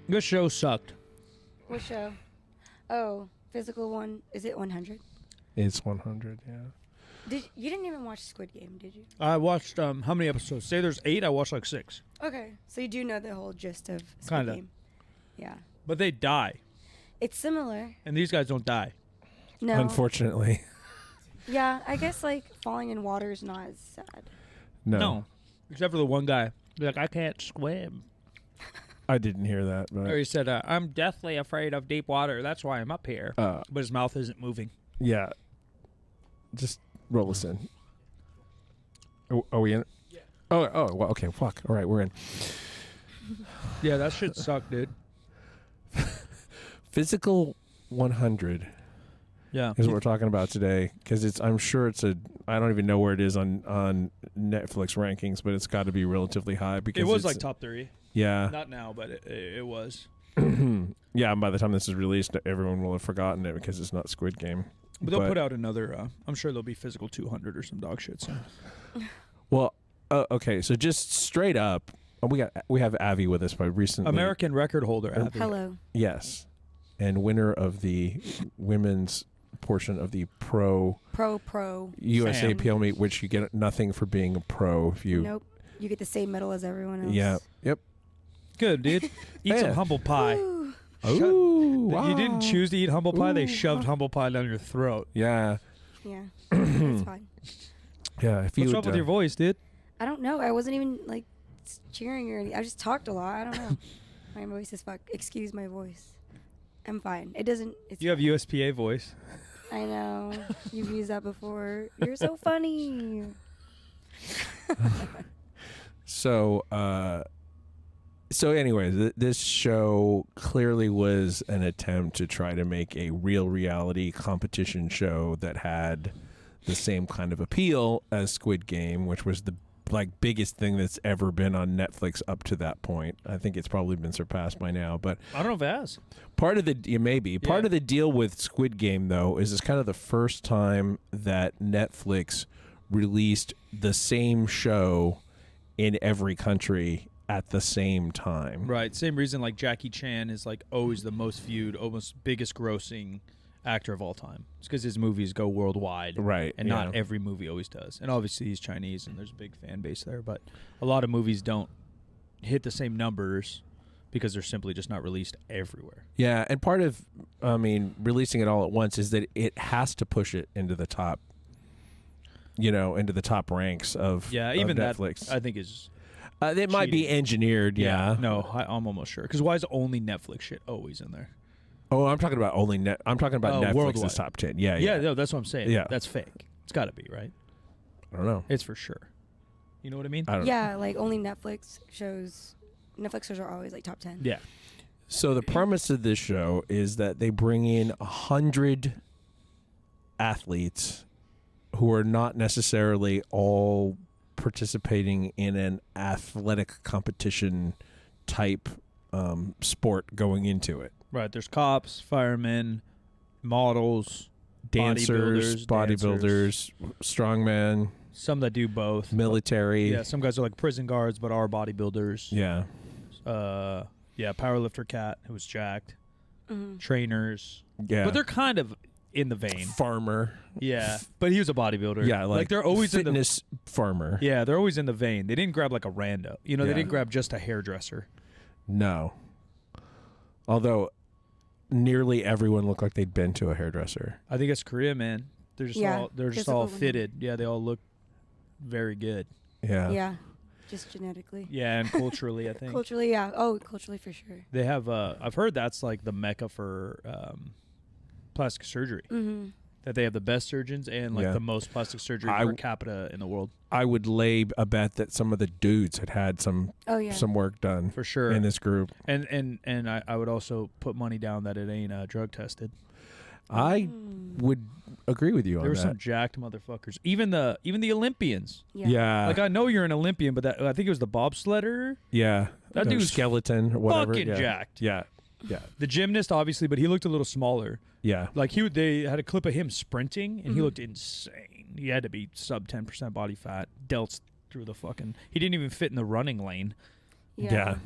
This show sucked. What show? Oh, physical one. Is it 100? It's 100, yeah. You didn't even watch Squid Game, did you? I watched, how many episodes? Say there's 8, I watched like 6. Okay, so you do know the whole gist of Squid Kinda. Game. Yeah. But they die. It's similar. And these guys don't die. No. Unfortunately. Yeah, I guess like falling in water is not as sad. No. Except for the one guy. Be like, I can't swim. I didn't hear that. But Or he said, I'm deathly afraid of deep water. That's why I'm up here. But his mouth isn't moving. yeah. Just roll us in. Are we in? Yeah. Oh, well, okay. Fuck. All right, we're in. Yeah, that shit sucked, dude. Physical 100 Yeah. is what we're talking about today, because I'm sure it's I don't even know where it is on Netflix rankings, but it's got to be relatively high because It was it's, like top 3. Yeah. Not now, but it was. Yeah, and by the time this is released, everyone will have forgotten it because it's not Squid Game. But they'll put out another, I'm sure there'll be physical 200 or some dog shit soon. Well, okay, so just straight up, we have Avi with us by recently. American record holder, Abby. Hello. Yes. And winner of the women's portion of the Pro USA Sam. PL meet, which you get nothing for being a pro if you. Nope. You get the same medal as everyone else. Yeah. Yep. Good, dude. Eat Yeah. some humble pie. Ooh. Oh, You didn't choose to eat humble pie. They Ooh. shoved humble pie down your throat. Yeah. Yeah. It's fine. Yeah. If you What's would, up with your voice, dude? I don't know. I wasn't even like cheering or anything. I just talked a lot. I don't know. My voice is fucked. Excuse my voice. I'm fine. It doesn't. It's You have fine. USPA voice. I know. You've used that before. You're so funny. So, anyways, this show clearly was an attempt to try to make a real reality competition show that had the same kind of appeal as Squid Game, which was the biggest thing that's ever been on Netflix up to that point. I think it's probably been surpassed by now, but I don't know if it has. part of the part of the deal with Squid Game, though, is it's kind of the first time that Netflix released the same show in every country at the same time. Right. Same reason like Jackie Chan is like always the most viewed, almost biggest grossing actor of all time. It's because his movies go worldwide. Right. And yeah. not every movie always does. And obviously he's Chinese and there's a big fan base there. But a lot of movies don't hit the same numbers because they're simply just not released everywhere. Yeah, and part of, releasing it all at once is that it has to push it into the top, into the top ranks of even Netflix. that I think is it might be cheating. engineered, yeah. No, I'm almost sure. Because why is only Netflix shit always in there? Oh, I'm talking about I'm talking about Netflix's worldwide. top 10. Yeah, Yeah, no, that's what I'm saying. Yeah. That's fake. It's got to be, right? I don't know. It's for sure. You know what I mean? I don't know. Yeah, like only Netflix shows are always like top 10. Yeah. So the premise of this show is that they bring in 100 athletes who are not necessarily all participating in an athletic competition type sport going into it. Right. There's cops, firemen, models, Dancers, bodybuilders, strongmen, some that do both. military. Yeah, some guys are like prison guards, but are bodybuilders. Yeah. Powerlifter cat who was jacked. Mm-hmm. Trainers. Yeah. But they're kind of in the vein. Farmer. Yeah. But he was a bodybuilder. Yeah, like they're always fitness farmer. Yeah, they're always in the vein. They didn't grab like a rando. They Yeah. didn't grab just a hairdresser. No. Although nearly everyone looked like they'd been to a hairdresser. I think it's Korea, man. They're just Yeah, all physical women. fitted. Yeah, they all look very good. Yeah. Yeah, just genetically. Yeah, and culturally, I think. Culturally, yeah. Oh, culturally for sure. They have I've heard that's like the mecca for plastic surgery. Mm-hmm. That they have the best surgeons and like Yeah. the most plastic surgery per capita in the world. I would lay a bet that some of the dudes had some Oh yeah. some work done For sure. in this group. And I would also put money down that it ain't drug tested. I would agree with you on There were that. some jacked motherfuckers. Even the Olympians. Yeah. Yeah. Like I know you're an Olympian, but I think it was the bobsledder. yeah. That The dude's skeleton or whatever. Fucking yeah. jacked. Yeah. Yeah. The gymnast, obviously, but he looked a little smaller. Yeah. Like they had a clip of him sprinting, and he Mhm. looked insane. He had to be sub 10% body fat. Delts through the fucking. He didn't even fit in the running lane. Yeah.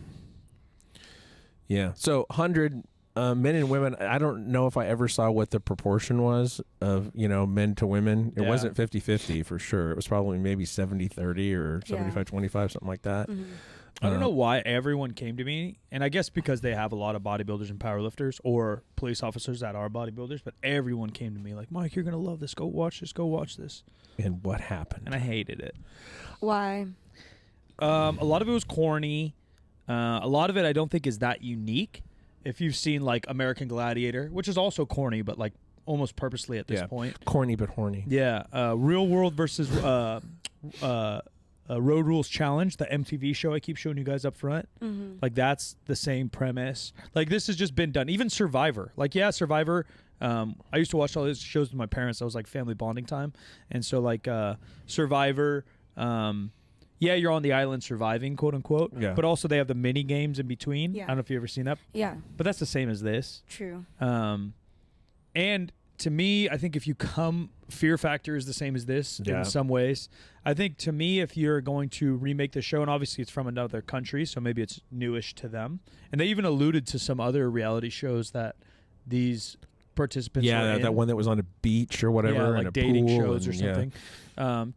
Yeah. So 100 men and women. I don't know if I ever saw what the proportion was of, men to women. It wasn't 50-50 for sure. It was probably maybe 70-30 or 75-25, something like that. Mm-hmm. I don't know why everyone came to me, and I guess because they have a lot of bodybuilders and powerlifters or police officers that are bodybuilders, but everyone came to me like, Mike, you're going to love this. Go watch this. Go watch this. And what happened? And I hated it. Why? A lot of it was corny. A lot of it I don't think is that unique. If you've seen like American Gladiator, which is also corny, but like almost purposely at this point. Corny but horny. Yeah. Real World versus Road Rules Challenge, the MTV show I keep showing you guys up front. Mm-hmm. Like that's the same premise. Like this has just been done. Even Survivor. Like Survivor. I used to watch all these shows with my parents. That was like family bonding time. And so like Survivor. You're on the island surviving, quote unquote. Yeah. But also they have the mini games in between. Yeah. I don't know if you've ever seen that. Yeah. But that's the same as this. True. And to me, I think if you Fear Factor is the same as this in some ways. I think to me, if you're going to remake the show, and obviously it's from another country, so maybe it's newish to them. And they even alluded to some other reality shows that these participants were in. That one that was on a beach or whatever. Like in a dating pool shows or something.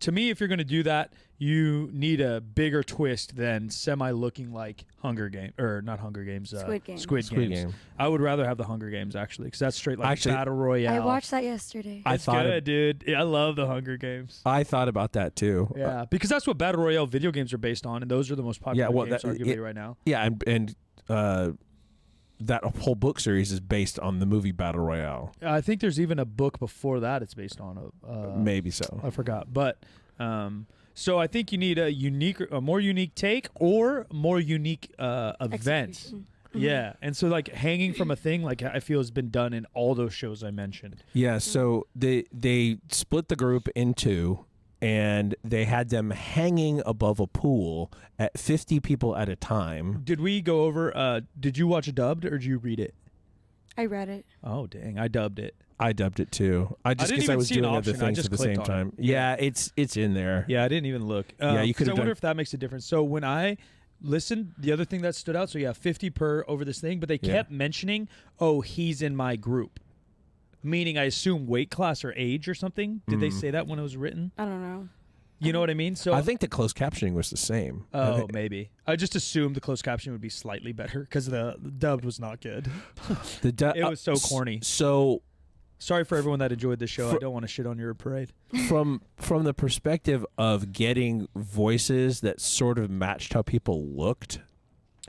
To me, if you're going to do that, you need a bigger twist than semi-looking like Hunger Games, or not Hunger Games, Squid Games. I would rather have the Hunger Games, actually, because that's straight like Battle Royale. I watched that yesterday. It's good, dude. I love the Hunger Games. I thought about that, too. Yeah, because that's what Battle Royale video games are based on, and those are the most popular games, arguably, right now. Yeah, and that whole book series is based on the movie Battle Royale. I think there's even a book before that it's based on. Maybe so. I forgot. But so I think you need a more unique take or more unique events. Mm-hmm. Yeah. And so like hanging from a thing, like I feel has been done in all those shows I mentioned. Yeah. So they split the group in two. And they had them hanging above a pool at 50 people at a time. Did we go over, did you watch dubbed or did you read it? I read it. Oh, dang. I dubbed it. I dubbed it too. Because I was doing other things at the same time. Yeah, it's in there. Yeah, I didn't even look. You could have I wonder if that makes a difference. So when I listened, the other thing that stood out, 50 per over this thing, but they kept mentioning, he's in my group. Meaning, I assume weight class or age or something. Did they say that when it was written? I don't know. You know what I mean? So I think the closed captioning was the same. Oh, maybe. I just assumed the closed captioning would be slightly better because the dubbed was not good. It was so corny. So sorry for everyone that enjoyed the show. I don't want to shit on your parade. From the perspective of getting voices that sort of matched how people looked.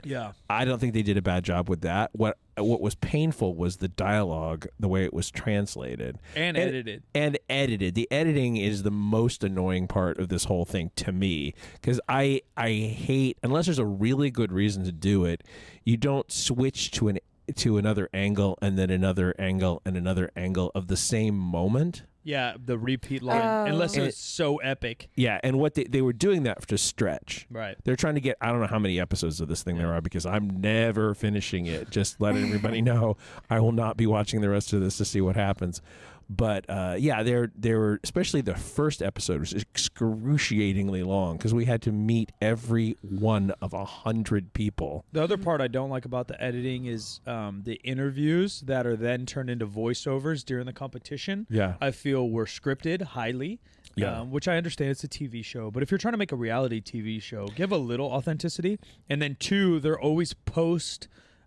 Yeah. I don't think they did a bad job with that. What was painful was the dialogue, the way it was translated. And edited. And edited. The editing is the most annoying part of this whole thing to me. Because I hate, unless there's a really good reason to do it, you don't switch to another angle and then another angle and another angle of the same moment. Yeah, the repeat line, unless it's so epic. Yeah, and what they were doing that to stretch. Right. They're trying to get, I don't know how many episodes of this thing there are because I'm never finishing it. Just letting everybody know I will not be watching the rest of this to see what happens. But they were, especially the first episode was excruciatingly long because we had to meet every one of 100 people. The other part I don't like about the editing is the interviews that are then turned into voiceovers during the competition. Yeah, I feel were scripted highly. Yeah, which I understand it's a TV show, but if you're trying to make a reality TV show, give a little authenticity. And then two, they're always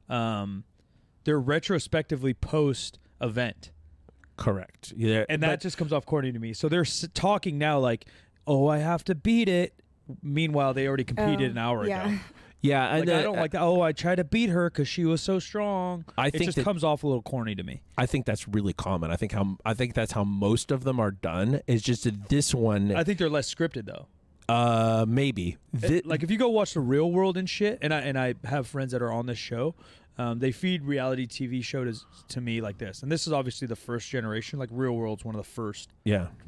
they're retrospectively post event. Correct. Yeah, and that just comes off corny to me. So they're talking now like, oh, I have to beat it. Meanwhile, they already competed an hour ago. Yeah, and I don't like that. Oh, I tried to beat her because she was so strong. I think it just comes off a little corny to me. I think that's really common. I think that's how most of them are done. It's just that this one. I think they're less scripted though. Maybe. Like if you go watch The Real World and shit, and I have friends that are on this show. They feed reality TV shows to me like this. And this is obviously the first generation. Like Real World's one of the first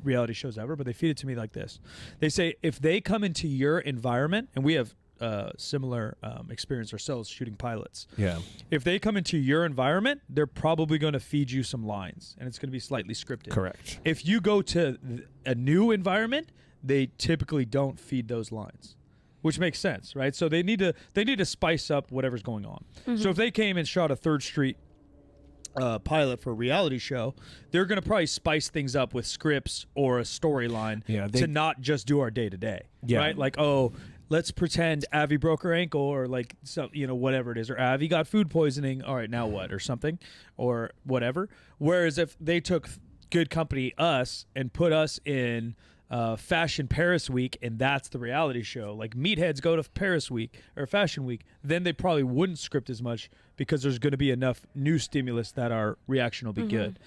reality shows ever. But they feed it to me like this. They say if they come into your environment, and we have similar experience ourselves shooting pilots. Yeah. If they come into your environment, they're probably going to feed you some lines. And it's going to be slightly scripted. Correct. If you go to a new environment, they typically don't feed those lines. which makes sense, right? So they need to spice up whatever's going on. So if they came and shot a 3rd Street pilot for a reality show, they're going to probably spice things up with scripts or a storyline to not just do our day-to-day, right? Like, oh, let's pretend Avi broke her ankle, or like, so, you know, whatever it is, or Avi got food poisoning. All right, now what, or something, or whatever. Whereas if they took Good Company, us, and put us in Fashion Paris Week, and that's the reality show, like meatheads go to Paris Week or Fashion Week, then they probably wouldn't script as much, because there's going to be enough new stimulus that our reaction will be good.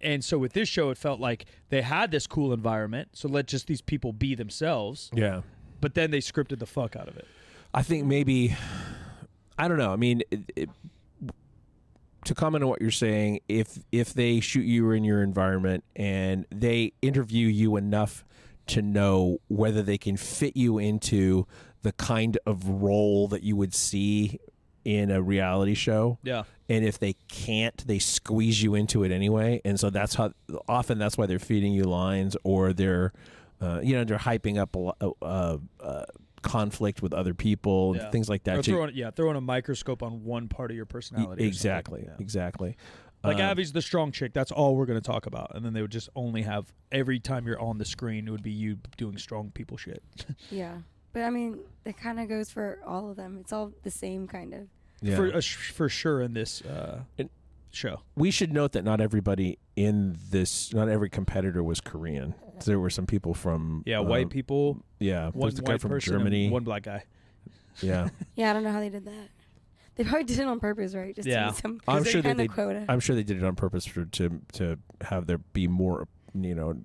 And so with this show, it felt like they had this cool environment, so let just these people be themselves. Yeah. But then they scripted the fuck out of it. I think maybe, I don't know. I mean, to comment on what you're saying, if they shoot you in your environment and they interview you enough to know whether they can fit you into the kind of role that you would see in a reality show. Yeah. And if they can't, they squeeze you into it anyway. And so that's why they're feeding you lines, or they're they're hyping up conflict with other people and things like that. Or throwing a microscope on one part of your personality. Exactly. Like Abby's the strong chick. That's all we're going to talk about. And then they would just only have, every time you're on the screen, it would be you doing strong people shit. Yeah. But I mean, it kind of goes for all of them. It's all the same kind of. Yeah. For sure in this show. We should note that not every competitor was Korean. There were some people from white people. Yeah, one the white guy from person Germany, and one black guy. Yeah. Yeah, I don't know how they did that. They probably did it on purpose, right? Just to get some quota. I'm sure they did it on purpose to have there be more,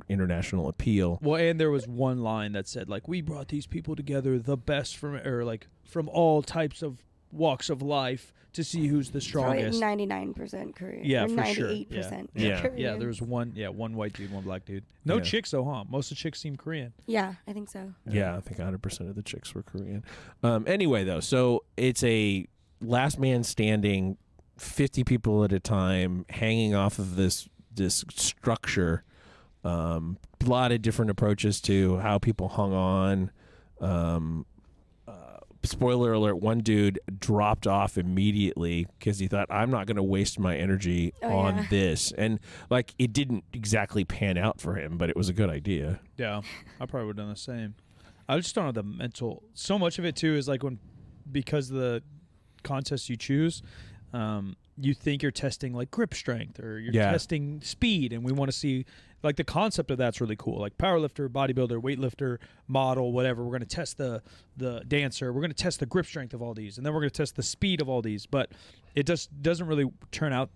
international appeal. Well, and there was one line that said, like, we brought these people together, the best from all types of walks of life, to see who's the strongest. 99% Korean. Yeah, or for 98% sure. Yeah. Korean. Yeah, there was one white dude, one black dude. No chicks though, huh? Most of the chicks seem Korean. Yeah, I think so. Yeah, I think 100% of the chicks were Korean. Anyway, though, so it's a last man standing, 50 people at a time, hanging off of this structure. A lot of different approaches to how people hung on. Spoiler alert, one dude dropped off immediately because he thought, I'm not going to waste my energy on this. And, like, it didn't exactly pan out for him, but it was a good idea. Yeah, I probably would have done the same. I just don't have the mental. So much of it, too, is like because of the contests you choose, you think you're testing, like, grip strength, or you're testing speed, and we want to see, like, the concept of that's really cool. Like, powerlifter, bodybuilder, weightlifter, model, whatever. We're going to test the dancer. We're going to test the grip strength of all these, and then we're going to test the speed of all these. But it just doesn't really turn out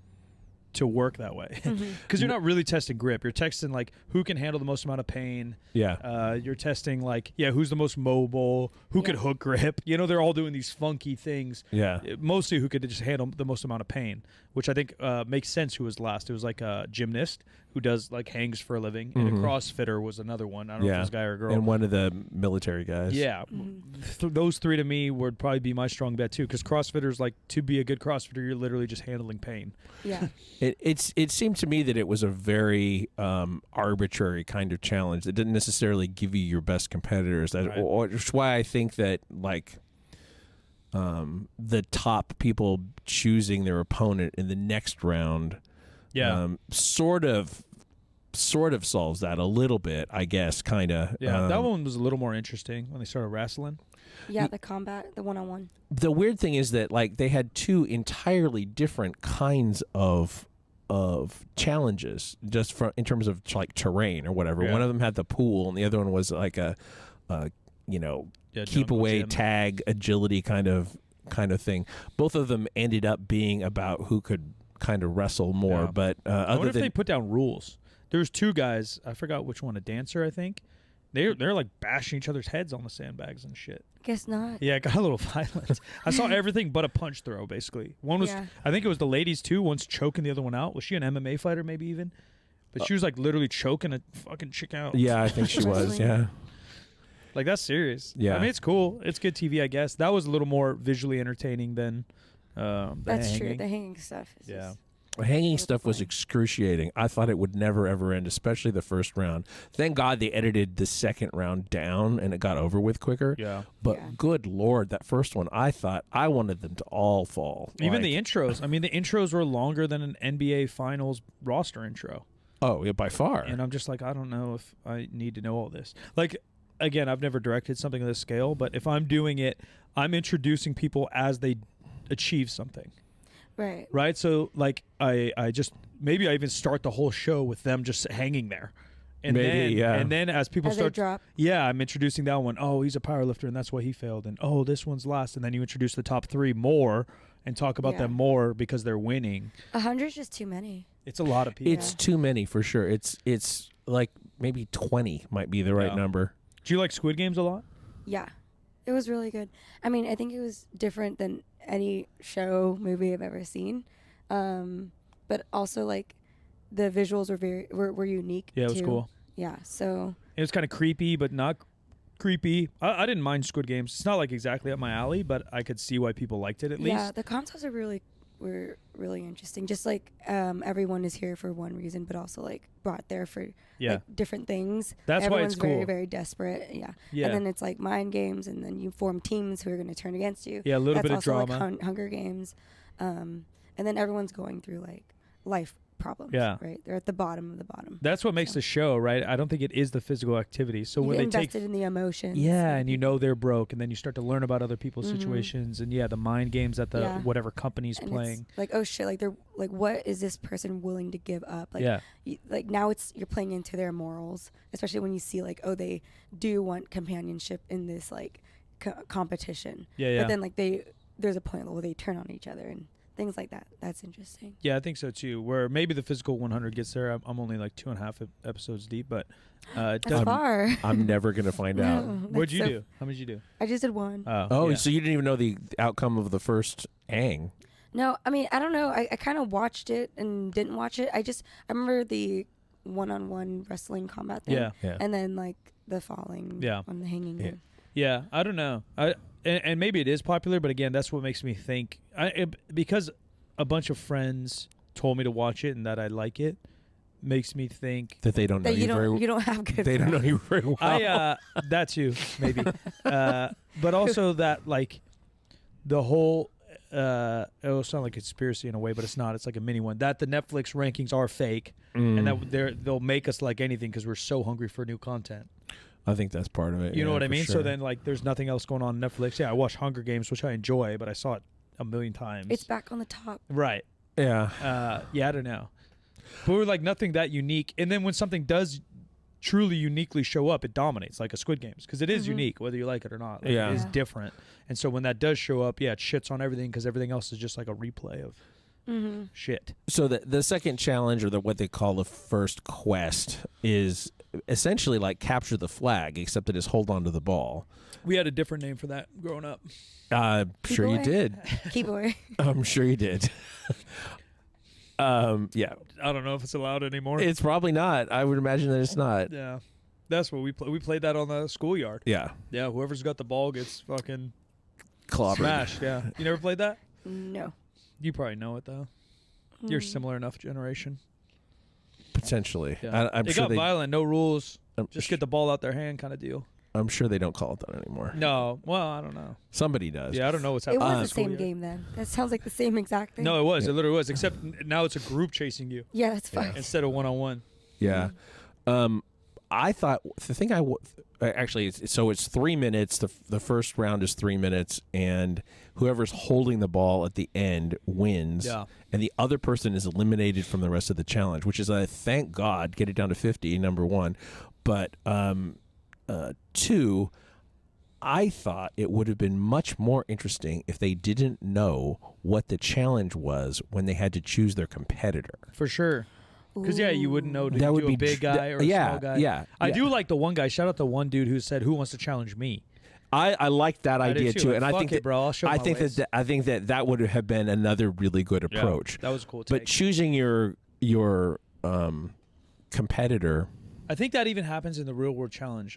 to work that way, because you're not really testing grip. You're testing, like, who can handle the most amount of pain. You're testing, like, who's the most mobile, who could hook grip. They're all doing these funky things. Mostly who could just handle the most amount of pain, which I think makes sense. Who was last? It was like a gymnast who does, like, hangs for a living, and a CrossFitter was another one. I don't know if it was a guy or a girl. And one of the military guys. Those three to me would probably be my strong bet too, because CrossFitters, like, to be a good CrossFitter, you're literally just handling pain. Yeah. It seemed to me that it was a very arbitrary kind of challenge that didn't necessarily give you your best competitors. Which is why I think that, like, the top people choosing their opponent in the next round sort of solves that a little bit, I guess, kind of. Yeah, that one was a little more interesting when they started wrestling. Yeah, the combat, the one-on-one. The weird thing is that, like, they had two entirely different kinds of challenges, just in terms of, like, terrain or whatever. One of them had the pool, and the other one was like a keep away tag agility kind of thing. Both of them ended up being about who could kind of wrestle more. But I wonder if they put down rules. There's two guys, I forgot which one, a dancer, I think. They're like bashing each other's heads on the sandbags and shit. Guess not. Yeah, it got a little violent. I saw everything but a punch throw, basically. One was, I think it was the ladies too. One's choking the other one out. Was she an MMA fighter, maybe even? But she was, like, literally choking a fucking chick out. Yeah, I think she was. Yeah. Like, that's serious. Yeah. I mean, it's cool. It's good TV, I guess. That was a little more visually entertaining than the That's hanging. true. The hanging stuff. Is just... Hanging stuff was excruciating. I thought it would never, ever end, especially the first round. Thank God they edited the second round down and it got over with quicker. Yeah. But good Lord, that first one, I thought I wanted them to all fall. Even the intros. I mean, the intros were longer than an NBA Finals roster intro. Oh, yeah, by far. And I'm just like, I don't know if I need to know all this. Like, again, I've never directed something of this scale, but if I'm doing it, I'm introducing people as they achieve something. Right. So like I just maybe I even start the whole show with them just hanging there. And then as people start drop. Yeah, I'm introducing that one. Oh, he's a powerlifter and that's why he failed. And oh, this one's last. And then you introduce the top 3 more and talk about them more because they're winning. 100 is just too many. It's a lot of people. It's too many for sure. It's like maybe 20 might be the right number. Do you like Squid Games a lot? Yeah. It was really good. I mean, I think it was different than any show, movie I've ever seen. But also, like, the visuals were unique, Yeah, it was cool. Yeah, so... It was kind of creepy, but not creepy. I didn't mind Squid Games. It's not, like, exactly up my alley, but I could see why people liked it at least. Yeah, the concepts were really interesting. Just, like, everyone is here for one reason, but also, like, brought there for... like different things. That's Everyone's why it's cool. very, very desperate. Yeah. And then it's like mind games, and then you form teams who are going to turn against you. Yeah, a little bit of also drama. Like Hunger Games. And then everyone's going through like life problems. Yeah. Right. They're at the bottom of the bottom. That's what makes the show, right? I don't think it is the physical activity. So when they invested in the emotions. Yeah, and you know they're broke, and then you start to learn about other people's situations, and the mind games that the whatever company's and playing. Like, oh shit, like they're like, what is this person willing to give up? Like, like now you're playing into their morals, especially when you see like, oh, they do want companionship in this like competition. Yeah. But then like there's a point where they turn on each other and things like that. That's interesting. Yeah, I think so too. Where maybe the physical 100 gets there. I'm only like 2.5 episodes deep, but that's far. I'm never gonna find out. What'd you do? How many did you do? I just did 1. So you didn't even know the outcome of the first hang? No, I mean I don't know. I kind of watched it and didn't watch it. I remember the one-on-one wrestling combat thing. Yeah. And then like the falling on the hanging. Yeah. Yeah, I don't know. And maybe it is popular, but again, that's what makes me think. Because a bunch of friends told me to watch it and that I like it, makes me think that they don't know you very well. You don't have good. They don't know you very well. That too, maybe. But also that like the whole. It'll sound like a conspiracy in a way, but it's not. It's like a mini one. That the Netflix rankings are fake, and that they'll make us like anything because we're so hungry for new content. I think that's part of it. You know what I mean? Sure. So then, like, there's nothing else going on Netflix. Yeah, I watch Hunger Games, which I enjoy, but I saw it a million times. It's back on the top. Right. Yeah. Yeah, I don't know. But we're like nothing that unique. And then when something does truly uniquely show up, it dominates, like a Squid Games, because it is unique, whether you like it or not. Like, it is different. And so when that does show up, it shits on everything because everything else is just like a replay of shit. So the second challenge, or what they call the first quest, is essentially like capture the flag, except it is hold on to the ball. We had a different name for that growing up. Sure you did. Keyboard. I'm sure you did. Yeah. I don't know if it's allowed anymore. It's probably not. I would imagine that it's not. Yeah. That's what we play. We played that on the schoolyard. Yeah. Yeah. Whoever's got the ball gets fucking clobbered. Smashed. Yeah. You never played that? No. You probably know it though. You're similar enough generation. Potentially. Yeah. I'm it sure got violent. No rules. Just get the ball out their hand kind of deal. I'm sure they don't call it that anymore. No. Well, I don't know. Somebody does. Yeah, I don't know what's happening. It was the same game then. That sounds like the same exact thing. No, it was. It literally was. Except now it's a group chasing you. Yeah, that's fine. Instead of one-on-one. Yeah. I thought the thing actually, so it's 3 minutes. The first round is 3 minutes, and whoever's holding the ball at the end wins. Yeah. And the other person is eliminated from the rest of the challenge, which is, thank God, get it down to 50, number one. But 2, I thought it would have been much more interesting if they didn't know what the challenge was when they had to choose their competitor. For sure. Because, you wouldn't know to do a big guy or a small guy. Yeah. I do like the one guy. Shout out the one dude who said, "Who wants to challenge me?" I like that idea too. Like, and I think it, bro. I'll show I think ways. I think that would have been another really good approach. That was a cool take. But choosing your competitor, I think that even happens in the real world challenge.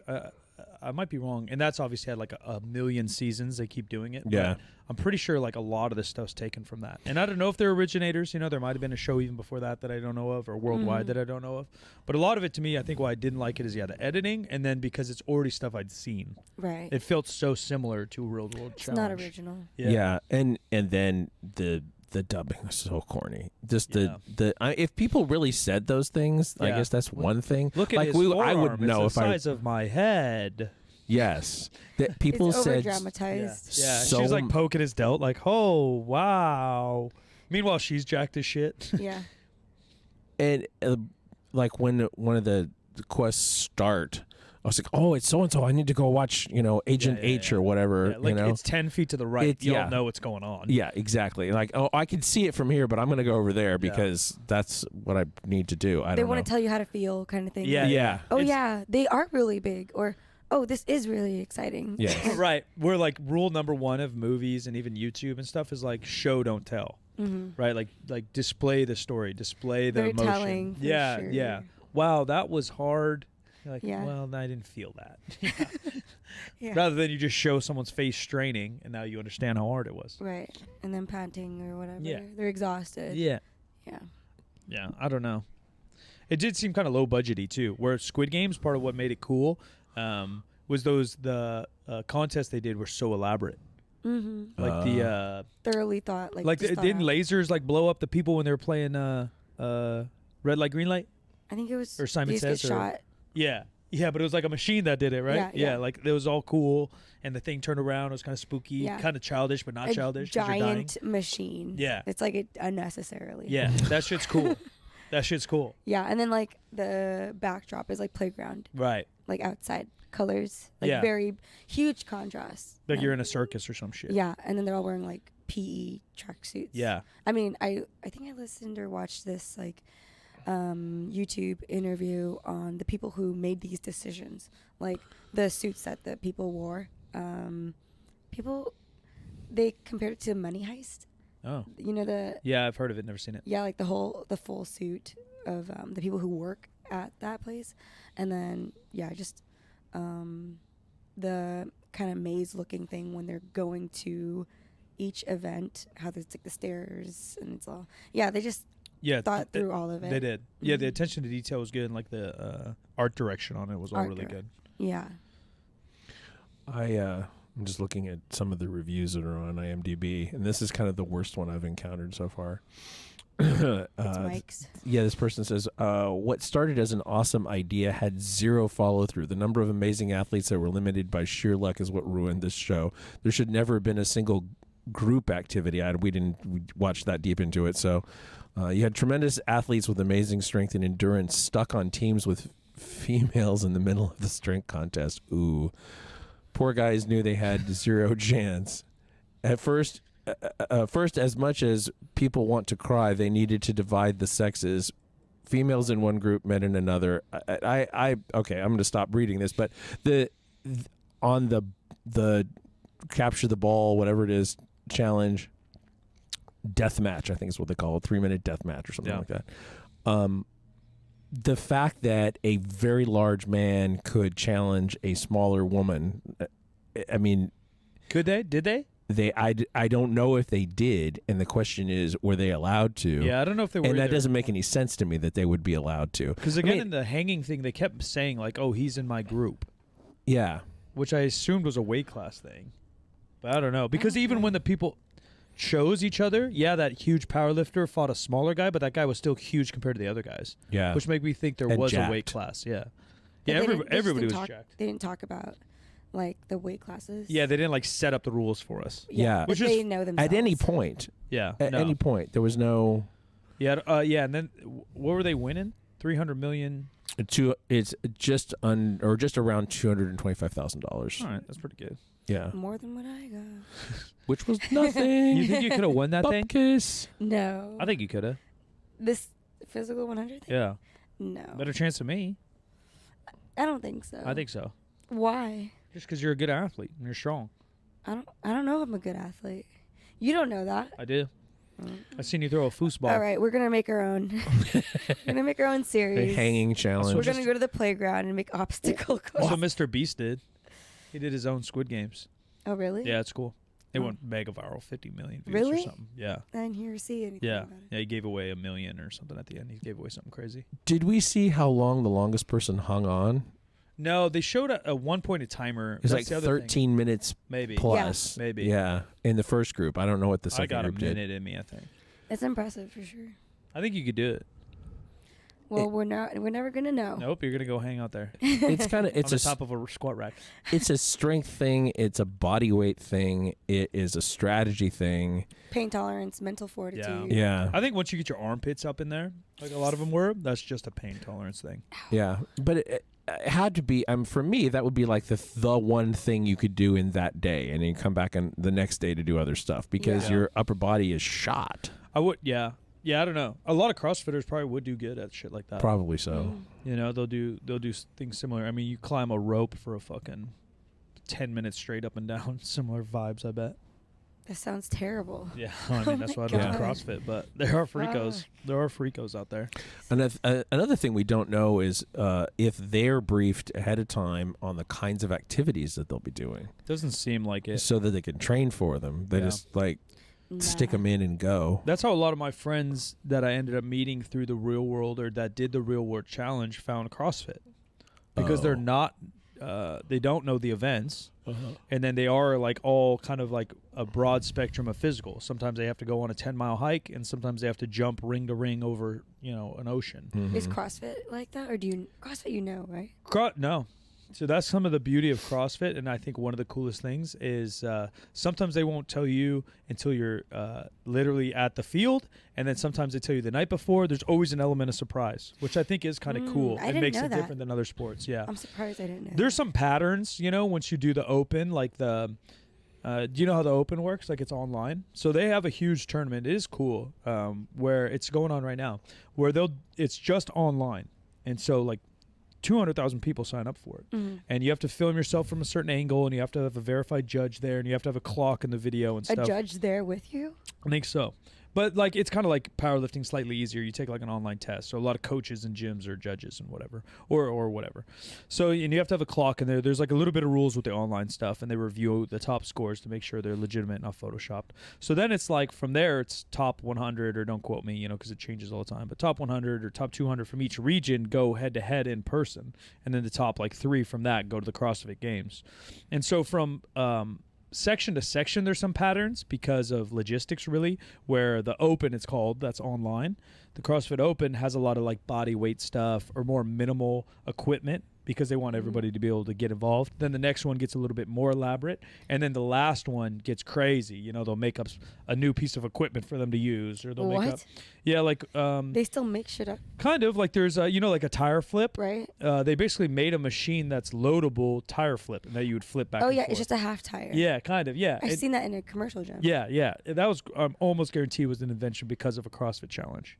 I might be wrong, and that's obviously had like a million seasons. They keep doing it. Yeah. But I'm pretty sure like a lot of this stuff's taken from that. And I don't know if they're originators. You know, there might have been a show even before that I don't know of, or worldwide that I don't know of. But a lot of it, to me, I think why I didn't like it is the editing, and then because it's already stuff I'd seen. Right. It felt so similar to a Real World Challenge. It's not original. Yeah, and then the dubbing was so corny. Just if people really said those things, I guess that's one thing. Look at like his forearm. I would know it's if the size of my head. Yes, that people it's said over-dramatized. Yeah, so she's like poking his delt, like, oh wow. Meanwhile, she's jacked as shit. Yeah. And like when one of the quests start, I was like, oh, it's so and so. I need to go watch, Agent H or whatever. Yeah, like it's 10 feet to the right. You don't know what's going on. Yeah, exactly. Like, oh, I can see it from here, but I'm going to go over there because that's what I need to do. They want to tell you how to feel, kind of thing. Yeah. Oh, yeah, they are really big, or oh, this is really exciting. Yeah. Right. We're like rule number one of movies and even YouTube and stuff is like show, don't tell. Mm-hmm. Right. Like display the story, display the emotion. Telling, for sure. Yeah. Wow, that was hard. You're like, yeah. Well, I didn't feel that. Yeah. Rather than you just show someone's face straining and now you understand how hard it was. Right. And then panting or whatever. Yeah. They're exhausted. Yeah. Yeah. Yeah. I don't know. It did seem kind of low budgety too. Where Squid Games, part of what made it cool, was the contests they did were so elaborate. Mm-hmm. Like the thoroughly thought. Didn't lasers like blow up the people when they were playing red light, green light? I think it was. Or Simon Says. Shot. Yeah. Yeah, but it was like a machine that did it, right? Yeah. Like it was all cool, and the thing turned around. It was kind of spooky, kind of childish, but not childish. Giant machine. Yeah. It's like it unnecessarily. Yeah, that shit's cool. That shit's cool. Yeah, and then like the backdrop is like playground. Right. Like outside colors, like very huge contrast. Like you're in a circus or some shit. Yeah, and then they're all wearing like PE tracksuits. Yeah. I mean, I think I listened or watched this like YouTube interview on the people who made these decisions, like the suits that the people wore. They compared it to Money Heist. Oh. You know Yeah, I've heard of it, never seen it. Yeah, like the full suit of the people who work at that place, and then just the kind of maze looking thing when they're going to each event, how there's like the stairs and it's all they just thought through all of it. They did. Mm-hmm. Yeah, the attention to detail was good, and like the art direction on it was all really good. Yeah. I'm just looking at some of the reviews that are on IMDb, and this is kind of the worst one I've encountered so far. It's Mike's. Yeah, this person says, what started as an awesome idea had zero follow-through. The number of amazing athletes that were limited by sheer luck is what ruined this show. There should never have been a single group activity. We didn't watch that deep into it. So you had tremendous athletes with amazing strength and endurance stuck on teams with females in the middle of the strength contest. Ooh. Poor guys knew they had zero chance. At first, as much as people want to cry, they needed to divide the sexes. Females in one group, men in another. Okay, I'm going to stop reading this, but on the capture the ball, whatever it is, challenge, death match, I think is what they call it, 3-minute death match or something like that. The fact that a very large man could challenge a smaller woman, I mean, could they? Did they? I don't know if they did, and the question is, were they allowed to? Yeah, I don't know if they were. And that doesn't make any sense to me that they would be allowed to. Because again, in the hanging thing, they kept saying like, "Oh, he's in my group." Yeah, which I assumed was a weight class thing, but I don't know. Because even when the people chose each other, that huge powerlifter fought a smaller guy, but that guy was still huge compared to the other guys. Yeah, which made me think there was a weight class. Yeah, everybody was jacked. They didn't talk about like the weight classes. Yeah, they didn't like set up the rules for us. Yeah, which they know themselves. At any point. Yeah, at any point there was no. Yeah, and then what were they winning? 300 million. It's just around $225,000. All right, that's pretty good. Yeah, more than what I got. Which was nothing. You think you could have won that thing? Kiss. No. I think you could have. This physical 100 thing? Yeah. No. Better chance than me. I don't think so. I think so. Why? Just because you're a good athlete and you're strong. I don't know if I'm a good athlete. You don't know that. I do. I've seen you throw a foosball. All right, we're gonna make our own. We're gonna make our own series. A hanging challenge. We're gonna go to the playground and make obstacle courses. That's what Mr. Beast did. He did his own Squid Games. Oh, really? Yeah, it's cool. It went mega viral, 50 million views really? or something. Yeah. I didn't hear or see anything about it. Yeah, he gave away $1 million or something at the end. He gave away something crazy. Did we see how long the longest person hung on? No, they showed at one point a timer. It's like 13 minutes maybe plus. Yeah. Maybe. Yeah, in the first group. I don't know what the second group did. I got a minute in me, I think. That's impressive for sure. I think you could do it. Well, we're never gonna know. Nope, you're gonna go hang out there. It's kind of on the top of a squat rack. It's a strength thing. It's a body weight thing. It is a strategy thing. Pain tolerance, mental fortitude. Yeah. I think once you get your armpits up in there, like a lot of them were, that's just a pain tolerance thing. Yeah, but it had to be. For me, that would be like the one thing you could do in that day, and then you come back on the next day to do other stuff because your upper body is shot. I would, yeah. Yeah, I don't know. A lot of CrossFitters probably would do good at shit like that. Probably so. You know, they'll do things similar. I mean, you climb a rope for a fucking 10 minutes straight up and down. Similar vibes, I bet. That sounds terrible. Yeah, I mean, that's why I don't do CrossFit, but there are freakos. There are freakos out there. Another thing we don't know is if they're briefed ahead of time on the kinds of activities that they'll be doing. Doesn't seem like it. So that they can train for them. They just like... stick them in and go. That's how a lot of my friends that I ended up meeting through the Real World or that did the Real World Challenge found CrossFit because they're not, they don't know the events, and then they are like all kind of like a broad spectrum of physical. Sometimes they have to go on a 10-mile hike, and sometimes they have to jump ring to ring over, an ocean. Is CrossFit like that, or do you CrossFit? Right? No. So that's some of the beauty of CrossFit, and I think one of the coolest things is sometimes they won't tell you until you're literally at the field, and then sometimes they tell you the night before. There's always an element of surprise, which I think is kind of cool. It makes it different than other sports. Yeah, I'm surprised I didn't know. There's some patterns, once you do the Open, like the. Do you know how the Open works? Like it's online, so they have a huge tournament. It is cool, where it's going on right now, where it's just online, and so like. 200,000 people sign up for it, and you have to film yourself from a certain angle, and you have to have a verified judge there, and you have to have a clock in the video and stuff. A judge there with you? I think so. But like it's kind of like powerlifting, slightly easier. You take like an online test. So a lot of coaches and gyms are judges and whatever, or whatever. So and you have to have a clock in there. There's like a little bit of rules with the online stuff, and they review the top scores to make sure they're legitimate, not photoshopped. So then it's like from there, it's top 100, or don't quote me, because it changes all the time. But top 100 or top 200 from each region go head to head in person, and then the top like 3 from that go to the CrossFit Games. And so from section to section there's some patterns because of logistics, really, where the Open, it's called, that's online. The CrossFit Open has a lot of like body weight stuff or more minimal equipment because they want everybody to be able to get involved. Then the next one gets a little bit more elaborate, and then the last one gets crazy. They'll make up a new piece of equipment for them to use, or they'll make up like they still make shit up. Kind of like there's like a tire flip, right? They basically made a machine that's loadable tire flip, and that you would flip back. Oh and yeah, forth. It's just a half tire. Yeah, kind of. Yeah, I've seen that in a commercial gym. Yeah. That was almost guaranteed was an invention because of a CrossFit challenge.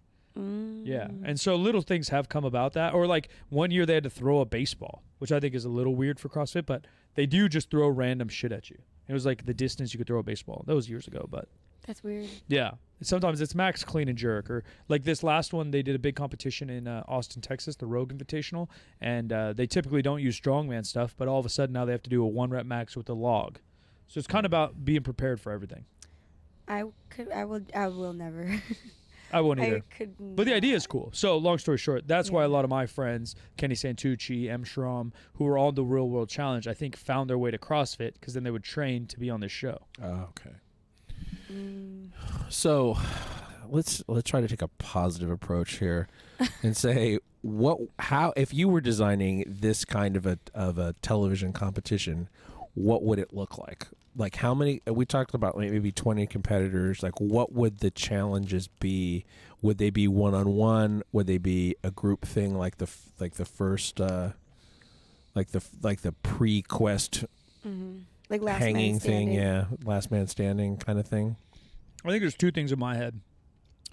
Yeah, and so little things have come about that. Or like one year they had to throw a baseball, which I think is a little weird for CrossFit, but they do just throw random shit at you. It was like the distance you could throw a baseball. That was years ago, but that's weird. Yeah, sometimes it's max clean and jerk, or like this last one they did a big competition in Austin, Texas, the Rogue Invitational, and they typically don't use strongman stuff, but all of a sudden now they have to do a 1 rep max with a log. So it's kind of about being prepared for everything. I will never. I won't either. But the idea is cool. So long story short, that's why a lot of my friends, Kenny Santucci, M. Schramm, who were on the Real World Challenge, I think found their way to CrossFit because then they would train to be on this show. Oh, okay. So let's try to take a positive approach here and say how if you were designing this kind of a television competition, what would it look like? Like how many, we talked about maybe 20 competitors, like what would the challenges be? Would they be one-on-one? Would they be a group thing like the first, like the pre-quest like last hanging man thing? Yeah. Last man standing kind of thing. I think there's 2 things in my head.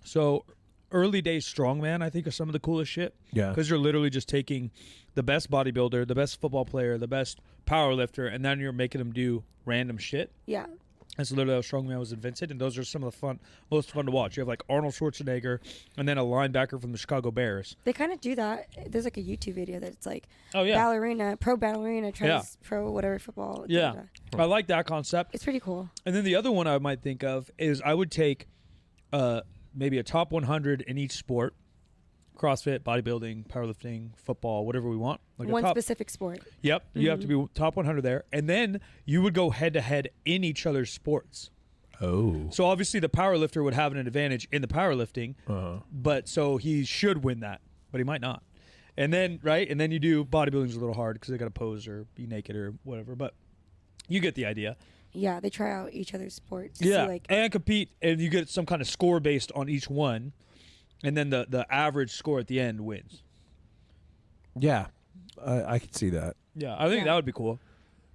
So early days strongman, I think, are some of the coolest shit. Yeah. Because you're literally just taking the best bodybuilder, the best football player, the best power lifter, and then you're making them do random shit. Yeah. That's literally how strongman was invented, and those are some of the most fun to watch. You have like Arnold Schwarzenegger, and then a linebacker from the Chicago Bears. They kind of do that. There's like a YouTube video that's like, pro ballerina tries pro whatever football. Yeah, I like that concept. It's pretty cool. And then the other one I might think of is I would take maybe a top 100 in each sport. CrossFit, bodybuilding, powerlifting, football, whatever we want. Like one specific sport. Yep. Mm-hmm. You have to be top 100 there. And then you would go head-to-head in each other's sports. Oh. So obviously the powerlifter would have an advantage in the powerlifting, but so he should win that, but he might not. And then, right? And then you do bodybuilding's a little hard because they got to pose or be naked or whatever, but you get the idea. Yeah, they try out each other's sports. Yeah, and compete, and you get some kind of score based on each one. And then the average score at the end wins. Yeah, I could see that. Yeah, I think that would be cool.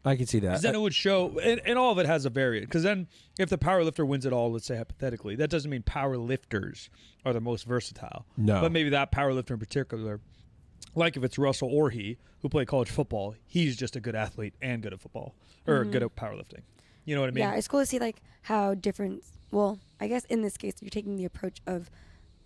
I could see that. Because then it would show, and all of it has a variant. Because then if the powerlifter wins it all, let's say hypothetically, that doesn't mean powerlifters are the most versatile. No. But maybe that powerlifter in particular, like if it's Russell or he, who played college football, he's just a good athlete and good at football, or good at powerlifting. You know what I mean? Yeah, it's cool to see like how different, well, I guess in this case, you're taking the approach of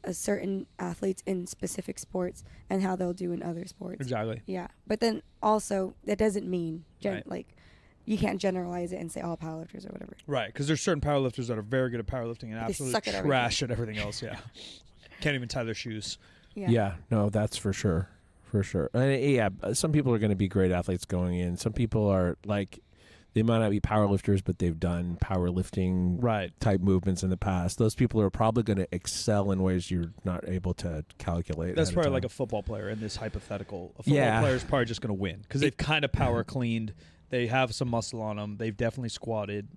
a certain athletes in specific sports and how they'll do in other sports. Exactly. Yeah, but then also that doesn't mean like you can't generalize it and say all powerlifters or whatever. Right, because there's certain powerlifters that are very good at powerlifting and absolute trash at everything else. Yeah, can't even tie their shoes. Yeah, no, that's for sure, some people are going to be great athletes going in. Some people are like, they might not be powerlifters, but they've done powerlifting type movements in the past. Those people are probably going to excel in ways you're not able to calculate. That's probably like a football player in this hypothetical. A football player is probably just going to win because they've kind of power cleaned. They have some muscle on them. They've definitely squatted.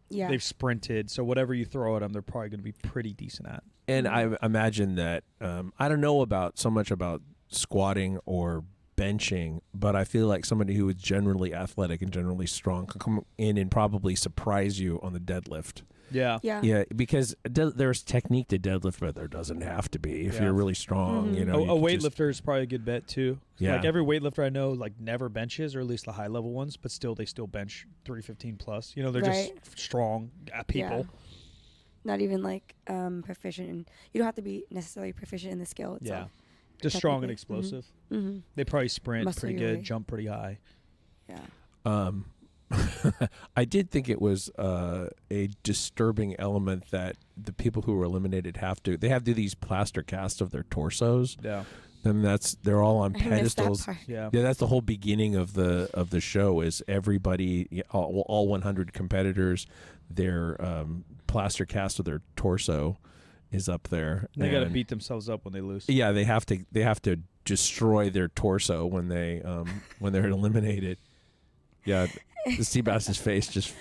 Yeah. They've sprinted. So whatever you throw at them, they're probably going to be pretty decent at. And I imagine that, I don't know so much about squatting or benching, but I feel like somebody who is generally athletic and generally strong can come in and probably surprise you on the deadlift. Yeah, because there's technique to deadlift, but there doesn't have to be if you're really strong. You know, a weightlifter is probably a good bet too. Yeah, like every weightlifter I know, like never benches, or at least the high level ones, but they still bench 315 plus. You know, they're just strong people. Yeah. Not even like proficient, and you don't have to be necessarily proficient in the skill itself. Yeah. Just strong and explosive. Mm-hmm. They probably sprint pretty good, jump pretty high. Yeah. I did think it was a disturbing element that the people who were eliminated have to do these plaster casts of their torsos. Yeah. And they're all on pedestals. Yeah. Yeah, that's the whole beginning of the show is everybody, all 100 competitors, their plaster cast of their torso is up there. They got to beat themselves up when they lose. Yeah, they have to destroy their torso when they're eliminated. Yeah, the Seabass's face just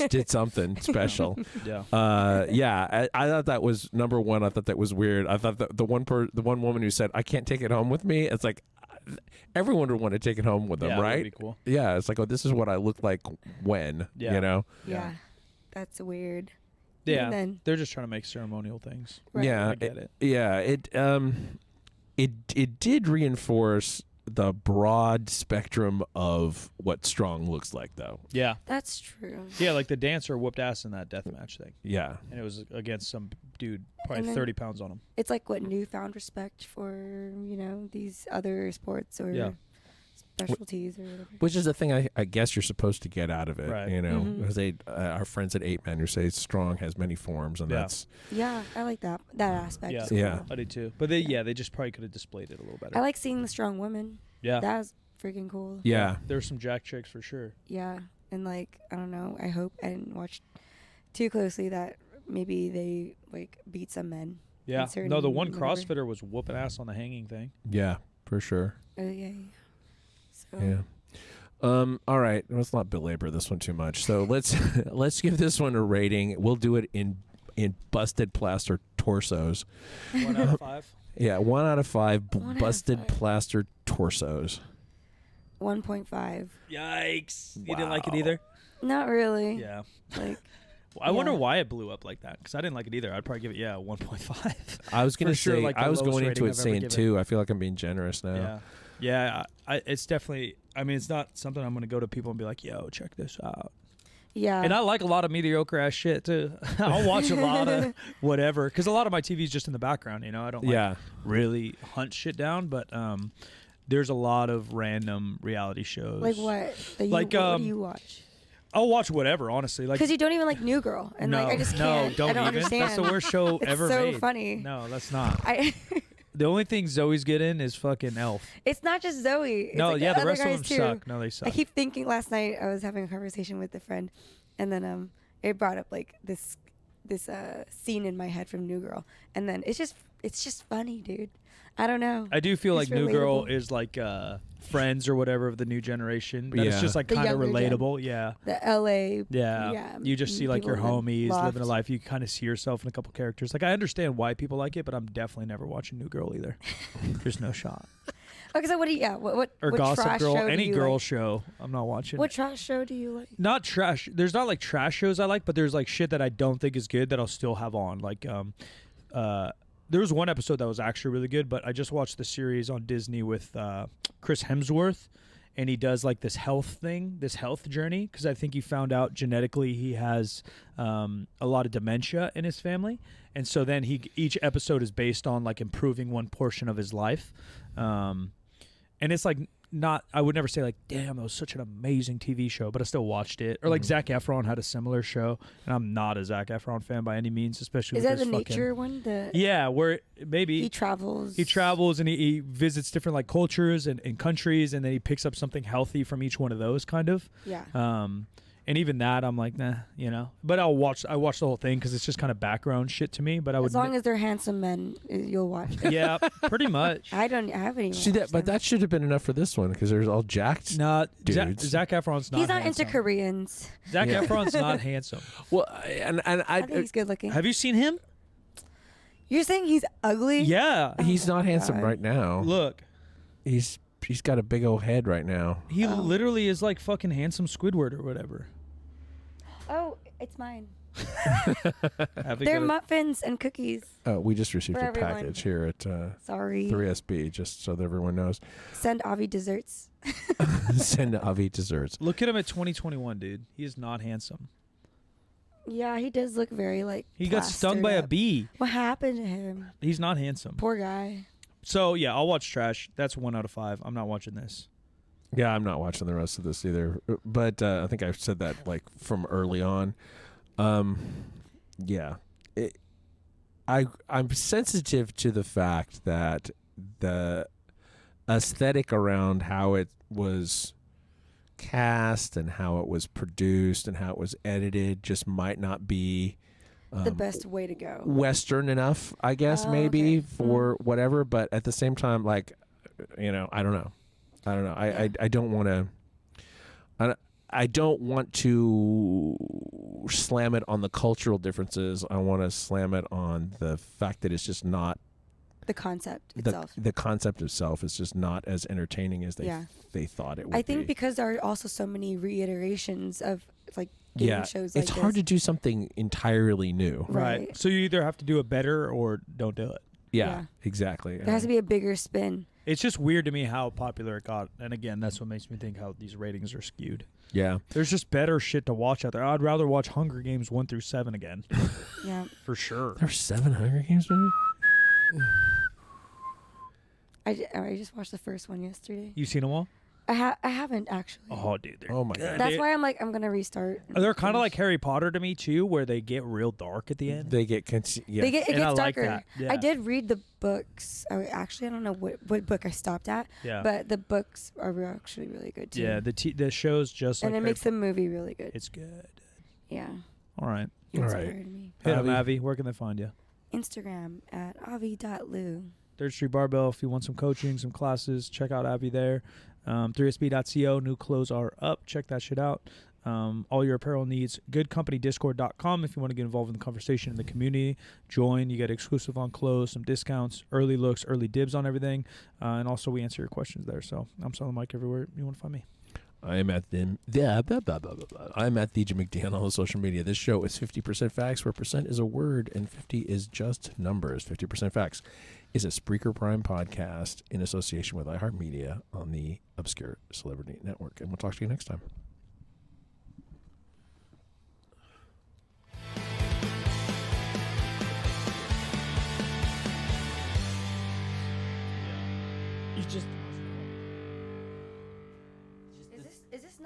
did something special. Yeah. I thought that was number one. I thought that was weird. I thought that the one woman who said, "I can't take it home with me," it's like everyone would want to take it home with them, right? That'd be cool. Yeah, it's like, oh, this is what I look like when, you know? Yeah, that's weird. Yeah, they're just trying to make ceremonial things. Right. Yeah, I get it. Yeah, it did reinforce the broad spectrum of what strong looks like, though. Yeah, that's true. Yeah, like the dancer whooped ass in that deathmatch thing. Yeah, and it was against some dude, probably 30 pounds on him. It's like what newfound respect for these other sports or specialties or whatever. Which is the thing I guess you're supposed to get out of it, right. Because our friends at 8 Men who say strong has many forms, and that's I like that aspect. Yeah, cool. I do too. But they just probably could have displayed it a little better. I like seeing the strong women. Yeah, that was freaking cool. Yeah, there's some jack chicks for sure. Yeah, and like I don't know. I hope I didn't watch too closely that maybe they like beat some men. Yeah, no, the one CrossFitter was whooping ass on the hanging thing. Yeah, for sure. Yeah. So. Yeah. All right. Let's not belabor this one too much. So let's give this one a rating. We'll do it in busted plaster torsos. 1 out of 5. Yeah, 1 out of 5 busted plaster torsos. 1.5. Yikes! Wow. You didn't like it either? Not really. Yeah. Like. I wonder why it blew up like that, because I didn't like it either. I'd probably give it 1.5. I was going to say, like I was going into it saying 2. I feel like I'm being generous now. Yeah, it's definitely. I mean, it's not something I'm going to go to people and be like, "Yo, check this out." Yeah. And I like a lot of mediocre ass shit too. I'll watch a lot of whatever because a lot of my TV is just in the background. You know, I don't really hunt shit down, but there's a lot of random reality shows. Like what? What do you watch? I'll watch whatever, honestly. Like because you don't even like New Girl, and I just can't. Don't I don't even. understand. That's the worst show ever so made. Funny. No, that's not. The only thing Zoe's good in is fucking Elf. It's not just Zoe. It's no, like the rest of them too. suck. No, they suck. I keep thinking. Last night I was having a conversation with a friend, and then it brought up like this scene in my head from New Girl, and then it's just funny, dude. I don't know. I do feel like relatable. New Girl is like Friends or whatever of the new generation. That it's just like kind of relatable. Yeah. The LA. Yeah. You just see like your homies living a life. You kind of see yourself in a couple characters. Like I understand why people like it, but I'm definitely never watching New Girl either. There's no shot. Okay, so what do you? Yeah, what or what Gossip trash Girl, show any do you girl like? show. I'm not watching. What trash show do you like? Not trash. There's not like trash shows I like, but there's like shit that I don't think is good that I'll still have on. Like there was one episode that was actually really good, but I just watched the series on Disney with Chris Hemsworth, and he does like this health journey, because I think he found out genetically he has a lot of dementia in his family, and so then each episode is based on like improving one portion of his life, and it's like I would never say like, damn, that was such an amazing TV show, but I still watched it. Or like Zac Efron had a similar show, and I'm not a Zac Efron fan by any means, especially is with that this the nature one? Where maybe he travels and he visits different like cultures and countries, and then he picks up something healthy from each one of those kind of. Yeah. And even that, I'm like, nah, you know. But I watch the whole thing because it's just kind of background shit to me. But I would, as long as they're handsome men, you'll watch it. Yeah, pretty much. I haven't even See that, but that should have been enough for this one because there's all jacked. Nah, dudes. Zac Efron's not. He's not handsome. into Koreans. Zac Efron's not handsome. Well, and I think he's good looking. Have you seen him? You're saying he's ugly? Yeah, he's not handsome right now. Look, he's got a big old head right now. He literally is like fucking handsome Squidward or whatever. Oh, it's mine. They're They're muffins and cookies. We just received For a everyone. package here at Sorry. 3SB, just so that everyone knows. Send Avi desserts. Send Avi desserts. Look at him at 2021, dude. He is not handsome. Yeah, he does look very like. He got stung by a bee. What happened to him? He's not handsome. Poor guy. So yeah, I'll watch trash. That's 1 out of 5. I'm not watching this. Yeah, I'm not watching the rest of this either. But I think I've said that like from early on. Yeah, I'm sensitive to the fact that the aesthetic around how it was cast and how it was produced and how it was edited just might not be the best way to go. Western enough, I guess, maybe for whatever. But at the same time, like, you know, I don't know. I don't want to. I don't want to slam it on the cultural differences. I want to slam it on the fact that it's just not. The concept itself. The concept itself is just not as entertaining as they thought it would be. I think because there are also so many reiterations of like game shows like it's hard to do something entirely new. Right. So you either have to do it better or don't do it. Yeah. Exactly. There has to be a bigger spin. It's just weird to me how popular it got. And again, that's what makes me think how these ratings are skewed. Yeah. There's just better shit to watch out there. I'd rather watch Hunger Games 1 through 7 again. Yeah. For sure. There's 7 Hunger Games, maybe? I just watched the first one yesterday. You seen them all? I haven't actually. Oh, dude. Oh, my God. That's why I'm like, I'm going to restart. They're kind of like Harry Potter to me, too, where they get real dark at the end. They get... It gets darker. Like that. Yeah. I did read the books. I don't know what book I stopped at. Yeah. But the books are actually really good, too. Yeah, the show's just and like... it makes the movie really good. It's good. Yeah. All right. All right. Inspired me. Hit them, Avi. Where can they find you? Instagram at avi.lu. Third Street Barbell. If you want some coaching, some classes, check out Avi there. 3sb.co. New clothes are up. Check that shit out. All your apparel needs. GoodCompanyDiscord.com if you want to get involved in the conversation in the community. Join. You get exclusive on clothes, some discounts, early looks, early dibs on everything. And also we answer your questions there. So I'm selling the mic everywhere you want to find me. I'm at I'm at the Jim McDonald on social media. This show is 50% facts, where percent is a word and 50 is just numbers. 50% facts is a Spreaker Prime podcast in association with iHeartMedia on the Obscure Celebrity Network. And we'll talk to you next time.